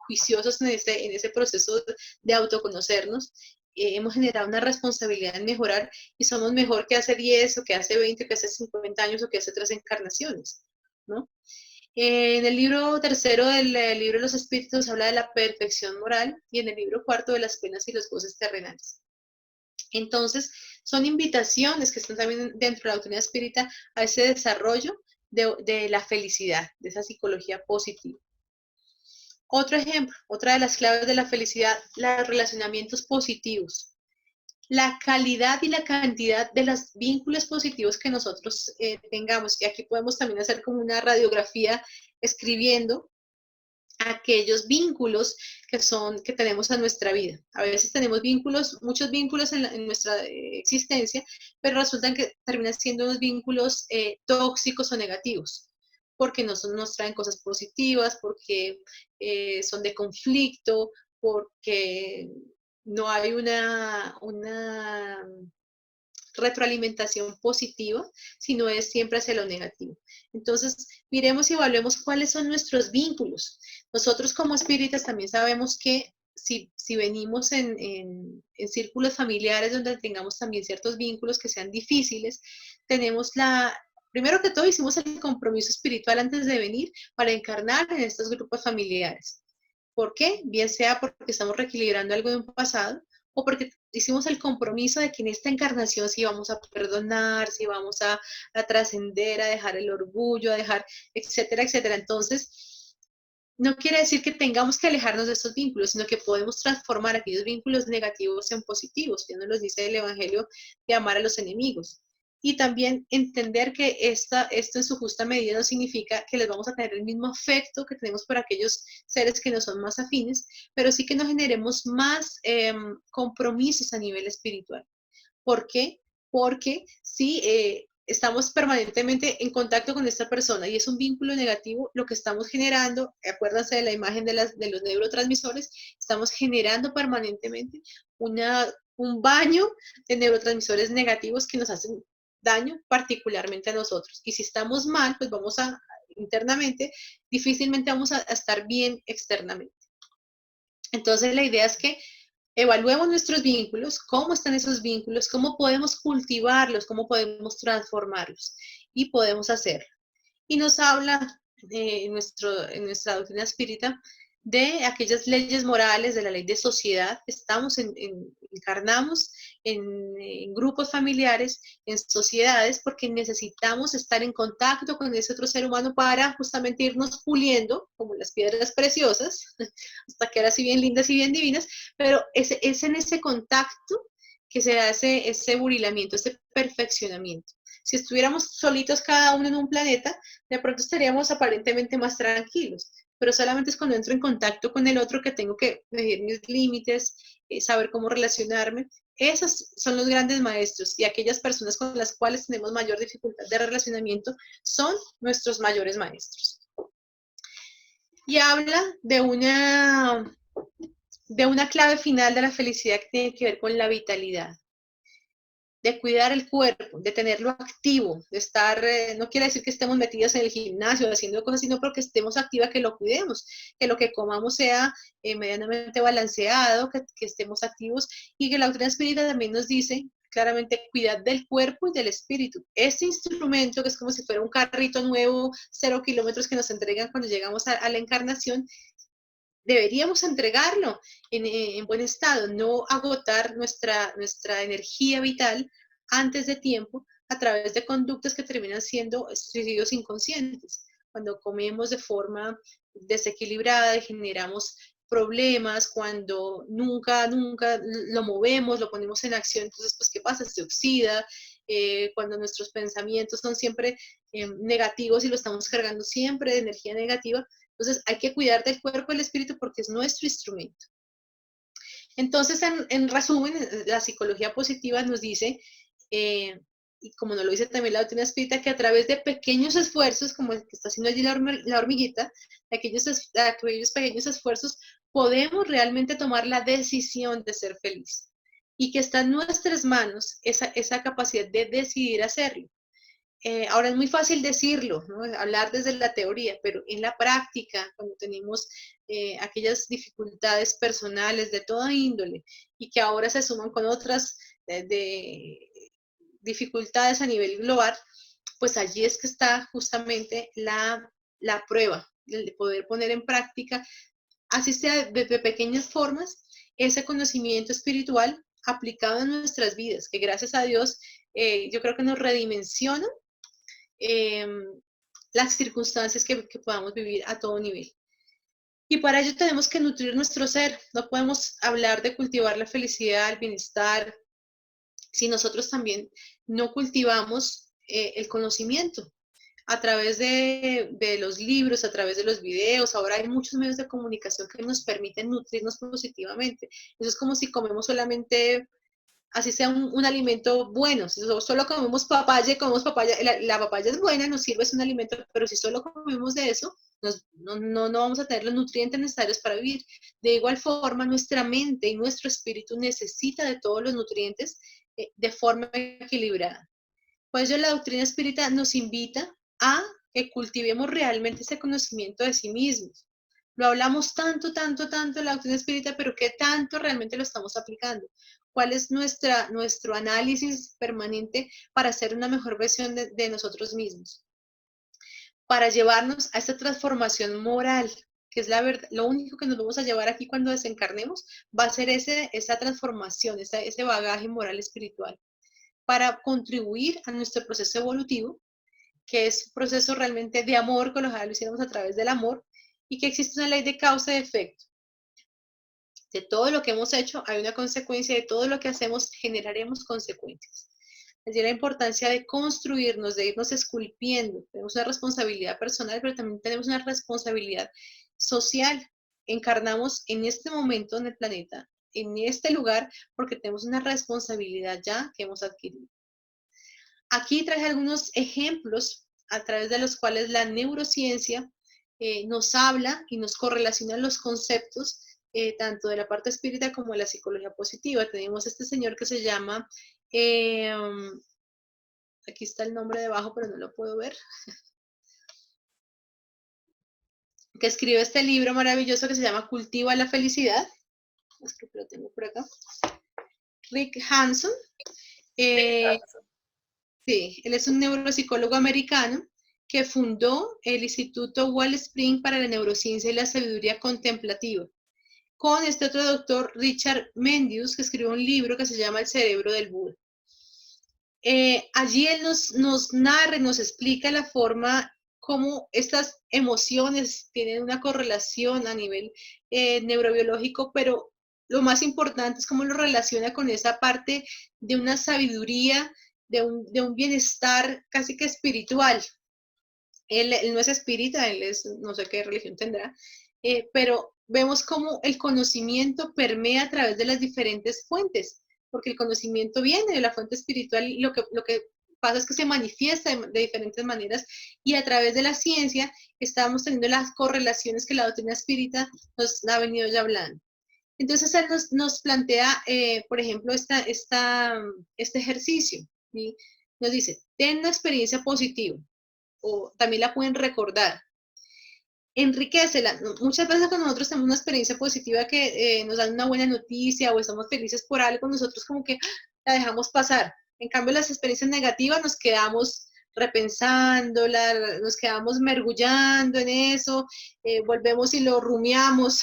S2: juiciosos en ese proceso de autoconocernos, hemos generado una responsabilidad en mejorar y somos mejor que hace 10 o que hace 20, que hace 50 años o que hace 3 encarnaciones, ¿no? En el libro tercero del libro de los espíritus habla de la perfección moral y en el libro cuarto de las penas y los goces terrenales. Entonces, son invitaciones que están también dentro de la doctrina espírita a ese desarrollo de la felicidad, de esa psicología positiva. Otro ejemplo, otra de las claves de la felicidad, los relacionamientos positivos. La calidad y la cantidad de los vínculos positivos que nosotros tengamos. Y aquí podemos también hacer como una radiografía escribiendo aquellos vínculos que tenemos en nuestra vida. A veces tenemos muchos vínculos en nuestra existencia, pero resultan que terminan siendo unos vínculos tóxicos o negativos, porque no nos traen cosas positivas, porque son de conflicto, porque no hay una retroalimentación positiva, sino es siempre hacia lo negativo. Entonces, miremos y evaluemos cuáles son nuestros vínculos. Nosotros como espíritas también sabemos que si venimos en círculos familiares donde tengamos también ciertos vínculos que sean difíciles, tenemos primero que todo hicimos el compromiso espiritual antes de venir para encarnar en estos grupos familiares. ¿Por qué? Bien sea porque estamos reequilibrando algo de un pasado o porque hicimos el compromiso de que en esta encarnación sí vamos a perdonar, sí vamos a trascender, a dejar el orgullo, a dejar, etcétera, etcétera. Entonces, no quiere decir que tengamos que alejarnos de estos vínculos, sino que podemos transformar aquellos vínculos negativos en positivos, ya nos lo dice el Evangelio de amar a los enemigos. Y también entender que esto en su justa medida no significa que les vamos a tener el mismo afecto que tenemos por aquellos seres que no son más afines, pero sí que nos generemos más compromisos a nivel espiritual. ¿Por qué? Porque si estamos permanentemente en contacto con esta persona y es un vínculo negativo, lo que estamos generando, acuérdense de la imagen de los neurotransmisores, estamos generando permanentemente un baño de neurotransmisores negativos que nos hacen daño particularmente a nosotros. Y si estamos mal, pues internamente, difícilmente vamos a estar bien externamente. Entonces la idea es que evaluemos nuestros vínculos, cómo están esos vínculos, cómo podemos cultivarlos, cómo podemos transformarlos y podemos hacerlo. Y nos habla en nuestra doctrina espírita de aquellas leyes morales, de la ley de sociedad. Encarnamos en grupos familiares, en sociedades, porque necesitamos estar en contacto con ese otro ser humano para justamente irnos puliendo, como las piedras preciosas, hasta que ahora sí bien lindas y bien divinas, pero es en ese contacto que se hace ese burilamiento, ese perfeccionamiento. Si estuviéramos solitos cada uno en un planeta, de pronto estaríamos aparentemente más tranquilos, pero solamente es cuando entro en contacto con el otro que tengo que medir mis límites, saber cómo relacionarme. Esos son los grandes maestros y aquellas personas con las cuales tenemos mayor dificultad de relacionamiento son nuestros mayores maestros. Y habla de de una clave final de la felicidad que tiene que ver con la vitalidad, de cuidar el cuerpo, de tenerlo activo, de estar, no quiere decir que estemos metidos en el gimnasio haciendo cosas, sino porque estemos activos, que lo cuidemos, que lo que comamos sea medianamente balanceado, que estemos activos, y que la doctrina espírita también nos dice claramente cuidar del cuerpo y del espíritu. Este instrumento, que es como si fuera un carrito nuevo, 0 kilómetros que nos entregan cuando llegamos a la encarnación, deberíamos entregarlo en buen estado, no agotar nuestra energía vital antes de tiempo a través de conductas que terminan siendo suicidios inconscientes. Cuando comemos de forma desequilibrada y generamos problemas, cuando nunca lo movemos, lo ponemos en acción, entonces, pues, ¿qué pasa? Se oxida. Cuando nuestros pensamientos son siempre negativos y lo estamos cargando siempre de energía negativa, entonces hay que cuidar del cuerpo y el espíritu porque es nuestro instrumento. Entonces, en resumen, la psicología positiva nos dice, y como nos lo dice también la doctrina espírita, que a través de pequeños esfuerzos, como el que está haciendo allí la hormiguita, de aquellos pequeños esfuerzos, podemos realmente tomar la decisión de ser feliz. Y que está en nuestras manos esa capacidad de decidir hacerlo. Ahora es muy fácil decirlo, ¿no? Hablar desde la teoría, pero en la práctica, cuando tenemos aquellas dificultades personales de toda índole y que ahora se suman con otras de dificultades a nivel global, pues allí es que está justamente la prueba, de poder poner en práctica, así sea de pequeñas formas, ese conocimiento espiritual aplicado en nuestras vidas, que gracias a Dios yo creo que nos redimensiona eh, las circunstancias que podamos vivir a todo nivel. Y para ello tenemos que nutrir nuestro ser. No podemos hablar de cultivar la felicidad, el bienestar, si nosotros también no cultivamos el conocimiento a través de los libros, a través de los videos. Ahora hay muchos medios de comunicación que nos permiten nutrirnos positivamente. Eso es como si comemos solamente, así sea un alimento bueno. Si solo comemos papaya, la papaya es buena, nos sirve, es un alimento, pero si solo comemos de eso, no vamos a tener los nutrientes necesarios para vivir. De igual forma, nuestra mente y nuestro espíritu necesita de todos los nutrientes de forma equilibrada. Por eso la doctrina espírita nos invita a que cultivemos realmente ese conocimiento de sí mismos. Lo hablamos tanto en la doctrina espírita, pero ¿qué tanto realmente lo estamos aplicando? ¿Cuál es nuestro análisis permanente para ser una mejor versión de nosotros mismos? Para llevarnos a esta transformación moral, que es la verdad, lo único que nos vamos a llevar aquí cuando desencarnemos, va a ser esa transformación, ese bagaje moral espiritual, para contribuir a nuestro proceso evolutivo, que es un proceso realmente de amor, que lo hicimos a través del amor, y que existe una ley de causa y efecto. De todo lo que hemos hecho hay una consecuencia, de todo lo que hacemos generaremos consecuencias. Así la importancia de construirnos, de irnos esculpiendo. Tenemos una responsabilidad personal, pero también tenemos una responsabilidad social. Encarnamos en este momento en el planeta, en este lugar, porque tenemos una responsabilidad ya que hemos adquirido. Aquí traje algunos ejemplos a través de los cuales la neurociencia nos habla y nos correlaciona los conceptos tanto de la parte espírita como de la psicología positiva. Tenemos este señor que se llama, aquí está el nombre debajo, pero no lo puedo ver, que escribe este libro maravilloso que se llama Cultiva la Felicidad. Es que lo tengo por acá. Rick Hanson. Sí, él es un neuropsicólogo americano que fundó el Instituto Wellspring para la Neurociencia y la Sabiduría Contemplativa, con este otro doctor, Richard Mendius, que escribió un libro que se llama El cerebro del Buda. Allí él nos narra, nos explica la forma cómo estas emociones tienen una correlación a nivel neurobiológico, pero lo más importante es cómo lo relaciona con esa parte de una sabiduría, de un bienestar casi que espiritual. Él no es espírita, él es, no sé qué religión tendrá, pero vemos cómo el conocimiento permea a través de las diferentes fuentes, porque el conocimiento viene de la fuente espiritual y lo que pasa es que se manifiesta de diferentes maneras y a través de la ciencia estamos teniendo las correlaciones que la doctrina espírita nos ha venido ya hablando. Entonces él nos plantea, por ejemplo, este ejercicio. ¿Sí? Nos dice, ten una experiencia positiva, o también la pueden recordar. Enriquecela. Muchas veces cuando nosotros tenemos una experiencia positiva que nos dan una buena noticia o estamos felices por algo, nosotros como que la dejamos pasar. En cambio, las experiencias negativas nos quedamos repensándola, nos quedamos mergullando en eso, volvemos y lo rumiamos.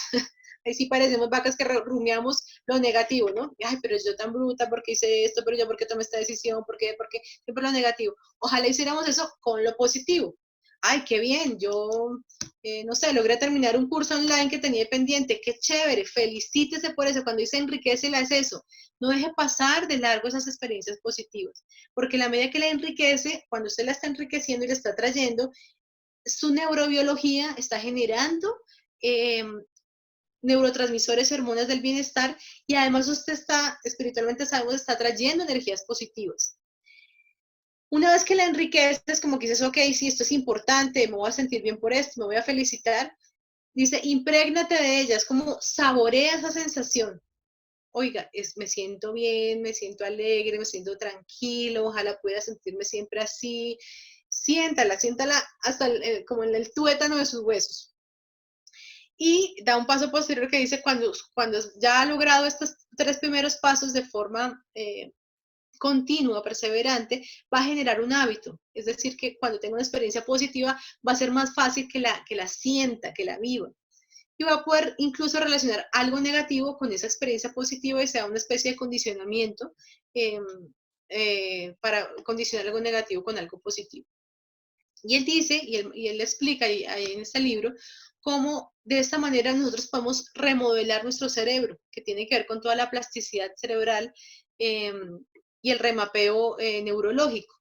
S2: Ahí sí parecemos vacas que rumiamos lo negativo, ¿no? Ay, pero yo tan bruta, ¿por qué hice esto? Pero yo, ¿por qué tomé esta decisión? ¿Por qué? Porque siempre lo negativo. Ojalá hiciéramos eso con lo positivo. Ay, qué bien, yo no sé, logré terminar un curso online que tenía pendiente, qué chévere, felicítese por eso, cuando dice enriquecela es eso, no deje pasar de largo esas experiencias positivas, porque la medida que la enriquece, cuando usted la está enriqueciendo y la está trayendo, su neurobiología está generando neurotransmisores y hormonas del bienestar, y además usted está, espiritualmente sabemos, está trayendo energías positivas. Una vez que la enriqueces, como que dices, ok, sí, esto es importante, me voy a sentir bien por esto, me voy a felicitar, dice, imprégnate de ellas, como saborea esa sensación. Oiga, me siento bien, me siento alegre, me siento tranquilo, ojalá pueda sentirme siempre así. Siéntala, siéntala hasta como en el tuétano de sus huesos. Y da un paso posterior que dice, cuando ya ha logrado estos 3 primeros pasos de forma continua, perseverante, va a generar un hábito. Es decir, que cuando tenga una experiencia positiva, va a ser más fácil que la sienta, que la viva. Y va a poder incluso relacionar algo negativo con esa experiencia positiva y sea una especie de condicionamiento para condicionar algo negativo con algo positivo. Y él dice, y él explica ahí en este libro, cómo de esta manera nosotros podemos remodelar nuestro cerebro, que tiene que ver con toda la plasticidad cerebral eh, y el remapeo neurológico.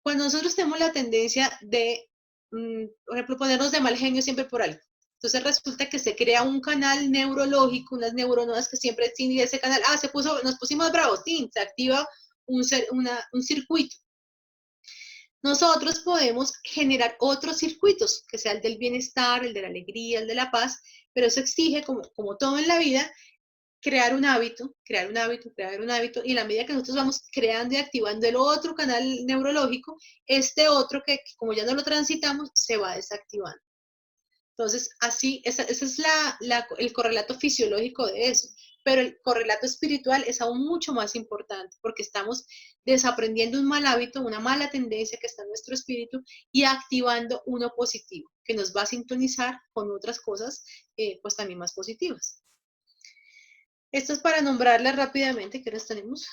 S2: Cuando nosotros tenemos la tendencia de, por ejemplo, ponernos de mal genio siempre por algo, entonces resulta que se crea un canal neurológico, unas neuronas que siempre sin ese canal, nos pusimos bravos, se activa un circuito. Nosotros podemos generar otros circuitos, que sea el del bienestar, el de la alegría, el de la paz, pero eso exige, como todo en la vida, crear un hábito, crear un hábito, crear un hábito, y en la medida que nosotros vamos creando y activando el otro canal neurológico, este otro que como ya no lo transitamos, se va desactivando. Entonces, así, ese es el correlato fisiológico de eso. Pero el correlato espiritual es aún mucho más importante porque estamos desaprendiendo un mal hábito, una mala tendencia que está en nuestro espíritu y activando uno positivo que nos va a sintonizar con otras cosas pues también más positivas. Esto es para nombrarlas rápidamente, que las tenemos.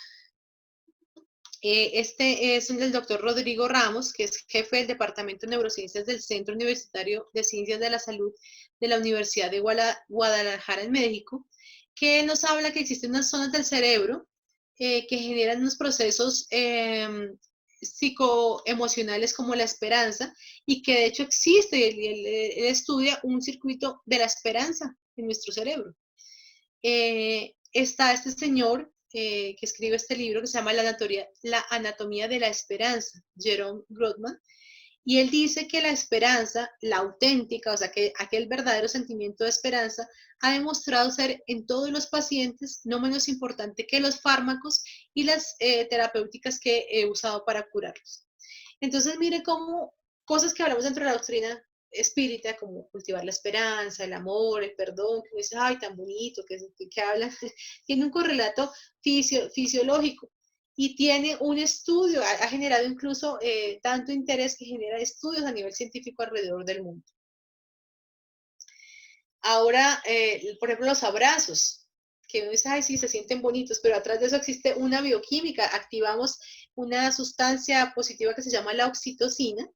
S2: Este es el doctor Rodrigo Ramos, que es jefe del Departamento de Neurociencias del Centro Universitario de Ciencias de la Salud de la Universidad de Guadalajara en México, que nos habla que existen unas zonas del cerebro que generan unos procesos psicoemocionales como la esperanza y que de hecho existe, él estudia un circuito de la esperanza en nuestro cerebro. Está este señor que escribe este libro que se llama La Anatomía de la Esperanza, Jerome Grossman, y él dice que la esperanza, la auténtica, o sea, que aquel verdadero sentimiento de esperanza, ha demostrado ser en todos los pacientes no menos importante que los fármacos y las terapéuticas que he usado para curarlos. Entonces, mire cómo cosas que hablamos dentro de la doctrina espírita, como cultivar la esperanza, el amor, el perdón, que dice, ay, tan bonito, que hablan, tiene un correlato fisiológico y tiene un estudio, ha generado incluso tanto interés que genera estudios a nivel científico alrededor del mundo. Ahora, por ejemplo, los abrazos, que uno dice, ay, sí, se sienten bonitos, pero atrás de eso existe una bioquímica, activamos una sustancia positiva que se llama la oxitocina,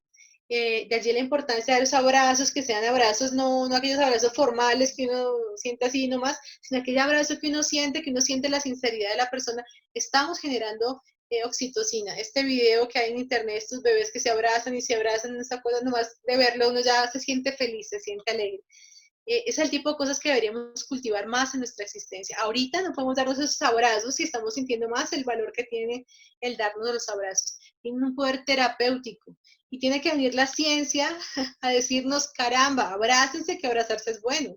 S2: de allí la importancia de los abrazos, que sean abrazos, no aquellos abrazos formales que uno siente así nomás, sino aquel abrazo que uno siente la sinceridad de la persona. Estamos generando oxitocina. Este video que hay en internet, estos bebés que se abrazan y se abrazan, esa cosa nomás de verlo, uno ya se siente feliz, se siente alegre. Es el tipo de cosas que deberíamos cultivar más en nuestra existencia. Ahorita no podemos darnos esos abrazos si estamos sintiendo más el valor que tiene el darnos los abrazos. Tiene un poder terapéutico y tiene que venir la ciencia a decirnos, caramba, abrácense, que abrazarse es bueno,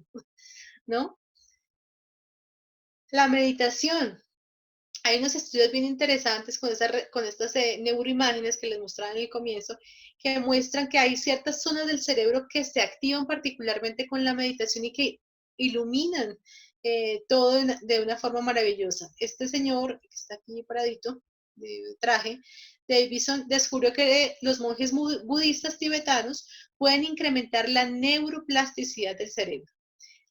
S2: ¿no? La meditación. Hay unos estudios bien interesantes con estas neuroimágenes que les mostraba en el comienzo, que muestran que hay ciertas zonas del cerebro que se activan particularmente con la meditación y que iluminan todo de una forma maravillosa. Este señor, que está aquí paradito, de traje, Davidson, descubrió que los monjes budistas tibetanos pueden incrementar la neuroplasticidad del cerebro,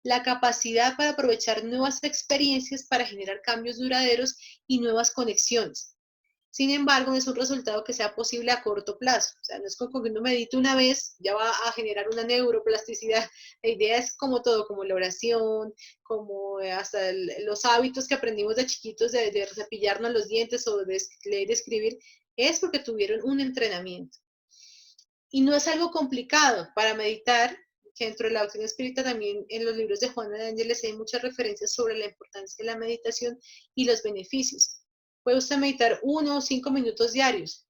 S2: la capacidad para aprovechar nuevas experiencias para generar cambios duraderos y nuevas conexiones. Sin embargo, no es un resultado que sea posible a corto plazo. O sea, no es como que uno medite una vez, ya va a generar una neuroplasticidad. La idea es como todo, como la oración, como hasta los hábitos que aprendimos de chiquitos de cepillarnos los dientes o de leer y escribir, es porque tuvieron un entrenamiento. Y no es algo complicado para meditar, que dentro de la doctrina espírita también en los libros de Juana de Ángeles hay muchas referencias sobre la importancia de la meditación y los beneficios. Puede usted meditar 1 o 5 minutos diarios.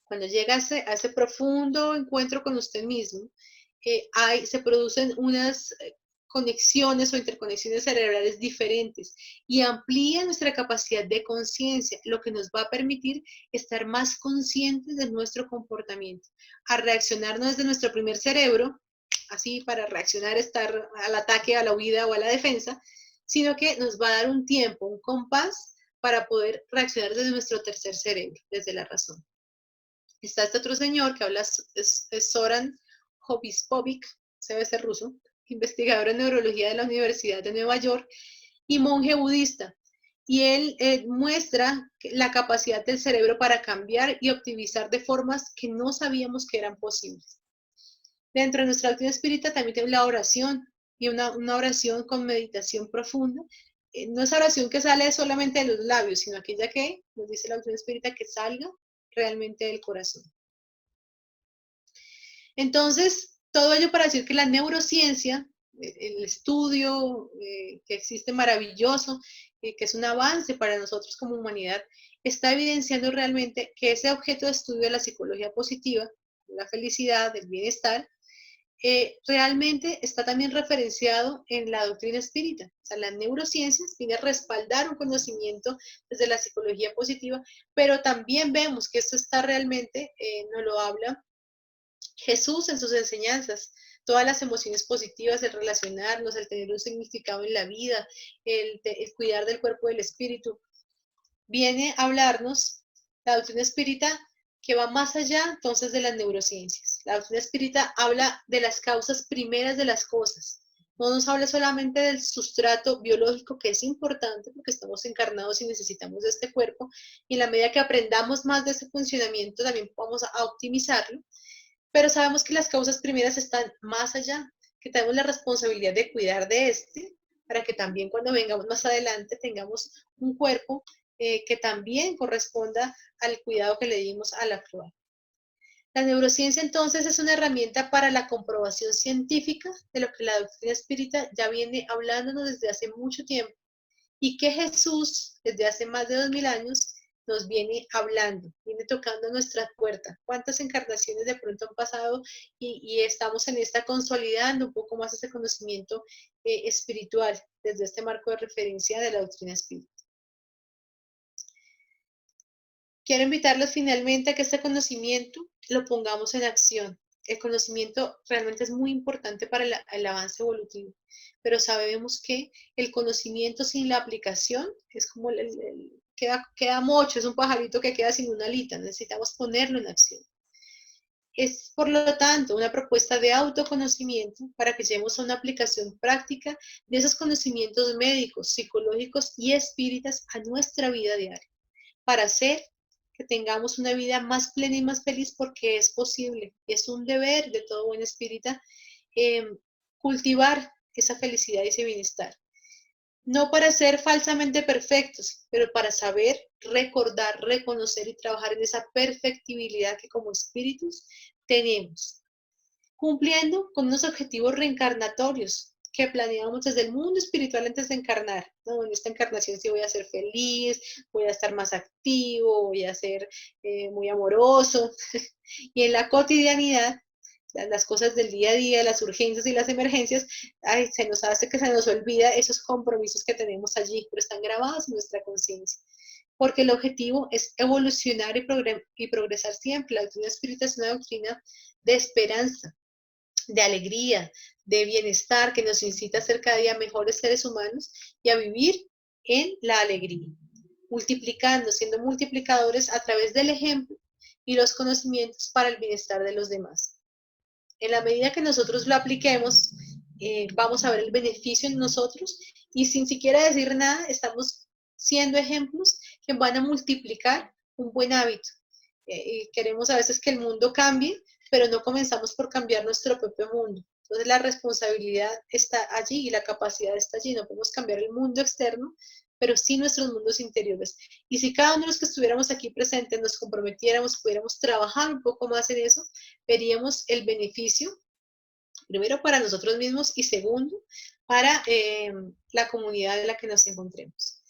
S2: Cuando llega a ese profundo encuentro con usted mismo, se producen unas conexiones o interconexiones cerebrales diferentes y amplía nuestra capacidad de conciencia, lo que nos va a permitir estar más conscientes de nuestro comportamiento, a reaccionarnos desde nuestro primer cerebro, así para reaccionar, estar al ataque, a la huida o a la defensa, sino que nos va a dar un tiempo, un compás para poder reaccionar desde nuestro tercer cerebro, desde la razón. Está este otro señor que habla, es Zoran Hobispovic, se debe ser ruso, investigador en neurología de la Universidad de Nueva York y monje budista. Y él muestra la capacidad del cerebro para cambiar y optimizar de formas que no sabíamos que eran posibles. Dentro de nuestra doctrina espírita también tenemos la oración y una oración con meditación profunda. No es oración que sale solamente de los labios, sino aquella que nos dice la doctrina espírita que salga realmente del corazón. Entonces, todo ello para decir que la neurociencia, el estudio que existe maravilloso, que es un avance para nosotros como humanidad, está evidenciando realmente que ese objeto de estudio de la psicología positiva, la felicidad, el bienestar, realmente está también referenciado en la doctrina espírita. O sea, las neurociencias viene a respaldar un conocimiento desde la psicología positiva, pero también vemos que esto está realmente, nos lo habla Jesús en sus enseñanzas. Todas las emociones positivas, el relacionarnos, el tener un significado en la vida, el cuidar del cuerpo y del espíritu, viene a hablarnos la doctrina espírita que va más allá entonces de las neurociencias. La doctrina espírita habla de las causas primeras de las cosas. No nos habla solamente del sustrato biológico, que es importante porque estamos encarnados y necesitamos de este cuerpo, y en la medida que aprendamos más de ese funcionamiento también vamos a optimizarlo, pero sabemos que las causas primeras están más allá, que tenemos la responsabilidad de cuidar de este, para que también cuando vengamos más adelante tengamos un cuerpo que también corresponda al cuidado que le dimos a la flor. La neurociencia entonces es una herramienta para la comprobación científica de lo que la doctrina espírita ya viene hablándonos desde hace mucho tiempo y que Jesús desde hace más de 2000 años nos viene hablando, viene tocando nuestra puerta. ¿Cuántas encarnaciones de pronto han pasado y estamos en esta consolidando un poco más ese conocimiento espiritual desde este marco de referencia de la doctrina espírita? Quiero invitarlos finalmente a que este conocimiento lo pongamos en acción. El conocimiento realmente es muy importante para el avance evolutivo, pero sabemos que el conocimiento sin la aplicación es como queda mocho, es un pajarito que queda sin una alita, necesitamos ponerlo en acción. Es, por lo tanto, una propuesta de autoconocimiento para que lleguemos a una aplicación práctica de esos conocimientos médicos, psicológicos y espíritas a nuestra vida diaria, para hacer que tengamos una vida más plena y más feliz, porque es posible, es un deber de todo buen espírita cultivar esa felicidad y ese bienestar. No para ser falsamente perfectos, pero para saber recordar, reconocer y trabajar en esa perfectibilidad que como espíritus tenemos, cumpliendo con unos objetivos reencarnatorios que planeamos desde el mundo espiritual antes de encarnar. ¿No? En esta encarnación sí voy a ser feliz, voy a estar más activo, voy a ser muy amoroso. Y en la cotidianidad las cosas del día a día, las urgencias y las emergencias, ay, se nos hace que se nos olvida esos compromisos que tenemos allí, pero están grabados en nuestra conciencia. Porque el objetivo es evolucionar y progresar siempre. La doctrina espírita es una doctrina de esperanza, de alegría, de bienestar, que nos incita a ser cada día mejores seres humanos y a vivir en la alegría, multiplicando, siendo multiplicadores a través del ejemplo y los conocimientos para el bienestar de los demás. En la medida que nosotros lo apliquemos, vamos a ver el beneficio en nosotros y sin siquiera decir nada, estamos siendo ejemplos que van a multiplicar un buen hábito. Queremos a veces que el mundo cambie, pero no comenzamos por cambiar nuestro propio mundo. Entonces la responsabilidad está allí y la capacidad está allí. No podemos cambiar el mundo externo, pero sí nuestros mundos interiores. Y si cada uno de los que estuviéramos aquí presentes nos comprometiéramos, pudiéramos trabajar un poco más en eso, veríamos el beneficio, primero para nosotros mismos y segundo, para la comunidad en la que nos encontremos.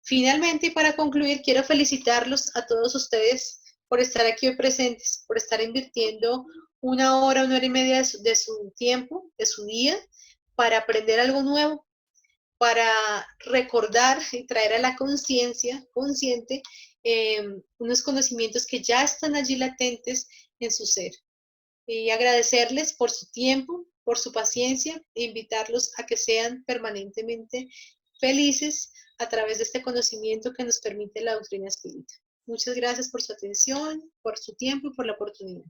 S2: Finalmente, y para concluir, quiero felicitarlos a todos ustedes por estar aquí hoy presentes, por estar invirtiendo una hora y media de su tiempo, de su día, para aprender algo nuevo, para recordar y traer a la conciencia consciente unos conocimientos que ya están allí latentes en su ser. Y agradecerles por su tiempo, por su paciencia e invitarlos a que sean permanentemente felices a través de este conocimiento que nos permite la doctrina espírita. Muchas gracias por su atención, por su tiempo y por la oportunidad.